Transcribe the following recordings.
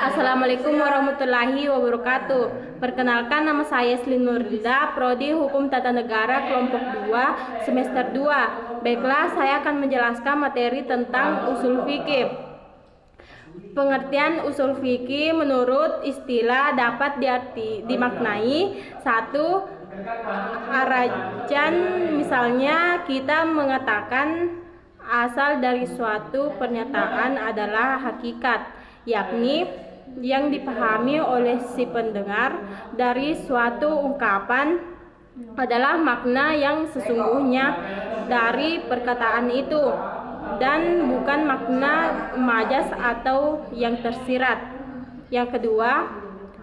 Assalamualaikum warahmatullahi wabarakatuh. Perkenalkan, nama saya Slin Nurlida, Prodi Hukum Tata Negara kelompok 2 semester 2. Baiklah, saya akan menjelaskan materi tentang usul fikih. Pengertian usul fikih menurut istilah dapat dimaknai: satu, arajan. Misalnya kita mengatakan asal dari suatu pernyataan adalah hakikat, yakni yang dipahami oleh si pendengar dari suatu ungkapan adalah makna yang sesungguhnya dari perkataan itu dan bukan makna majas atau yang tersirat. Yang kedua,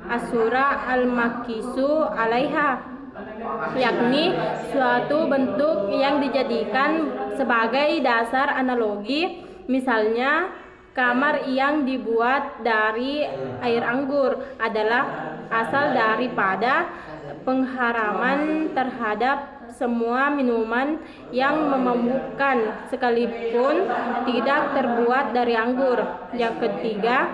asura al-makisu alaiha, yakni suatu bentuk yang dijadikan sebagai dasar analogi. Misalnya, kamar yang dibuat dari air anggur adalah asal daripada pengharaman terhadap semua minuman yang memabukkan sekalipun tidak terbuat dari anggur. Yang ketiga,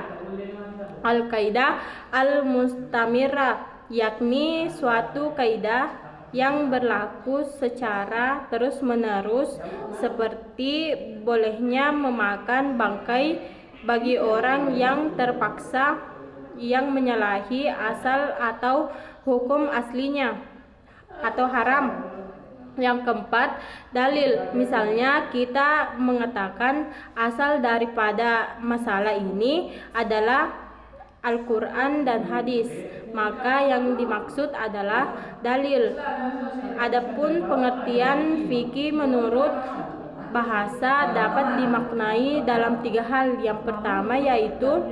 al-kaidah al-mustamirah, yakni suatu kaidah yang berlaku secara terus-menerus, seperti bolehnya memakan bangkai bagi orang yang terpaksa yang menyalahi asal atau hukum aslinya atau haram. Yang keempat, dalil. Misalnya kita mengatakan asal daripada masalah ini adalah Al-Quran dan hadis, maka yang dimaksud adalah dalil. Adapun pengertian fikih menurut bahasa dapat dimaknai dalam 3 hal. Yang pertama yaitu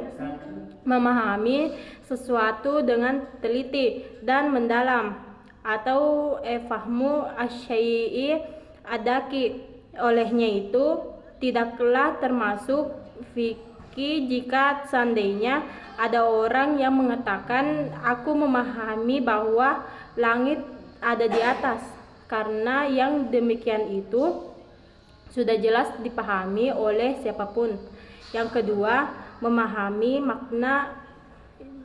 memahami sesuatu dengan teliti dan mendalam, atau fahmu asyai'i adaki. Olehnya itu tidaklah termasuk fikih jika seandainya ada orang yang mengatakan, aku memahami bahwa langit ada di atas, karena yang demikian itu sudah jelas dipahami oleh siapapun. Yang kedua, memahami makna,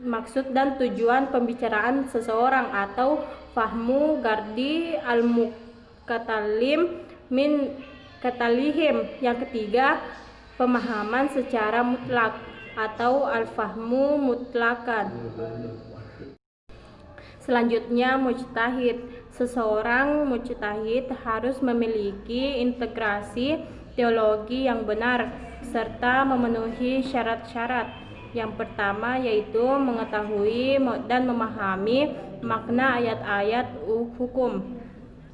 maksud dan tujuan pembicaraan seseorang, atau fahmu gardi al-mukatalim min katalihim. Yang ketiga, pemahaman secara mutlak atau al-fahmu mutlakan. Selanjutnya, mujtahid. Seseorang mujtahid harus memiliki integrasi teologi yang benar serta memenuhi syarat-syarat. Yang pertama yaitu mengetahui dan memahami makna ayat-ayat hukum,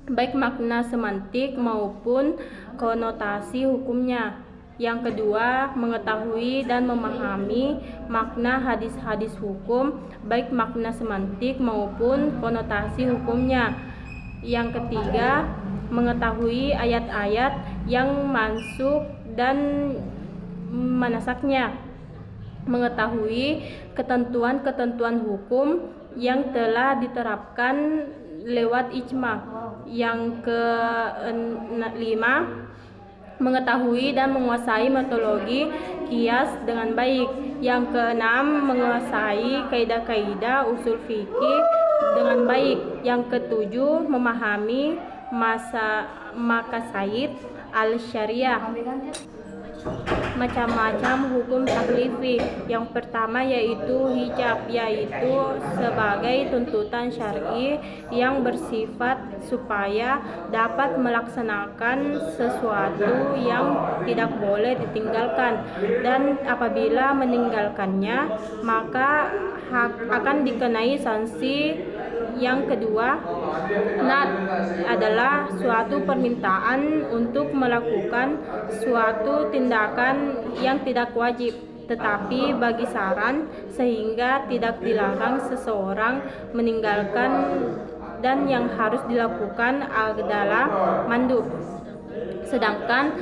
baik makna semantik maupun konotasi hukumnya. Yang kedua, mengetahui dan memahami makna hadis-hadis hukum, baik makna semantik maupun konotasi hukumnya. Yang ketiga, mengetahui ayat-ayat yang mansukh dan manasaknya, mengetahui ketentuan-ketentuan hukum yang telah diterapkan lewat ijma. Yang kelima, mengetahui dan menguasai metodologi kias dengan baik. Yang keenam, menguasai kaidah-kaidah usul fikih dengan baik. Yang ketujuh, memahami maqasid al-syariah, macam-macam hukum taklifi. Yang pertama yaitu hijab, yaitu sebagai tuntutan syar'i yang bersifat supaya dapat melaksanakan sesuatu yang tidak boleh ditinggalkan, dan apabila meninggalkannya maka akan dikenai sanksi. Yang kedua, nad adalah suatu permintaan untuk melakukan suatu tindakan yang tidak wajib tetapi bagi saran, sehingga tidak dilarang seseorang meninggalkan, dan yang harus dilakukan adalah mandub. Sedangkan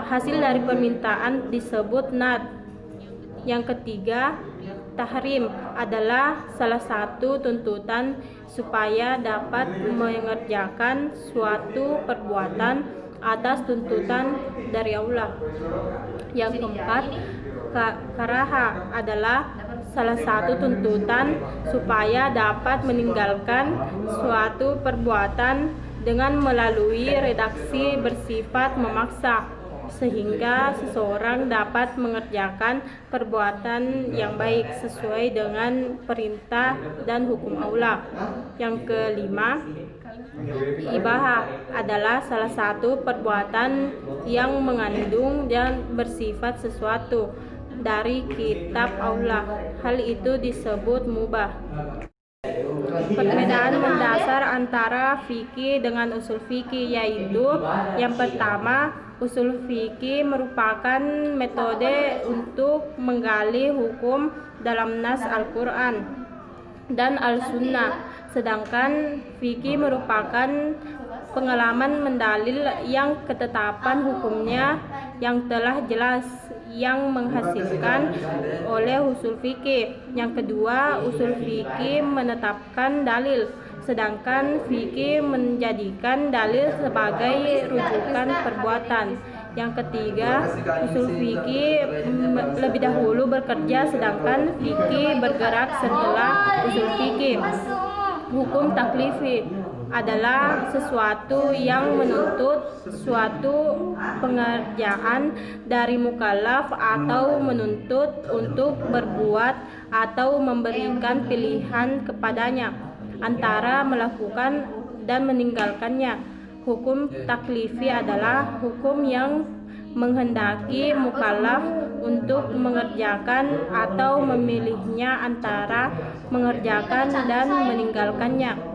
hasil dari permintaan disebut nad. Yang ketiga, tahrim adalah salah satu tuntutan supaya dapat mengerjakan suatu perbuatan atas tuntutan dari Allah. Yang keempat, Karaha adalah salah satu tuntutan supaya dapat meninggalkan suatu perbuatan dengan melalui redaksi bersifat memaksa, sehingga seseorang dapat mengerjakan perbuatan yang baik sesuai dengan perintah dan hukum Allah. Yang kelima, ibahah adalah salah satu perbuatan yang mengandung dan bersifat sesuatu dari kitab Allah. Hal itu disebut mubah. Perbedaan mendasar antara fikih dengan usul fikih yaitu yang pertama, usul fikih merupakan metode untuk menggali hukum dalam nas Al-Quran dan Al-Sunnah, sedangkan fikih merupakan pengalaman mendalil yang ketetapan hukumnya yang telah jelas yang menghasilkan oleh usul fikih. Yang kedua, usul fikih menetapkan dalil, sedangkan fikih menjadikan dalil sebagai rujukan perbuatan. Yang ketiga, usul fikih lebih dahulu bekerja, sedangkan fikih bergerak setelah usul fikih. Hukum taklifi adalah sesuatu yang menuntut suatu pengerjaan dari mukallaf atau menuntut untuk berbuat atau memberikan pilihan kepadanya antara melakukan dan meninggalkannya. Hukum taklifi adalah hukum yang menghendaki mukallaf untuk mengerjakan atau memilihnya antara mengerjakan dan meninggalkannya.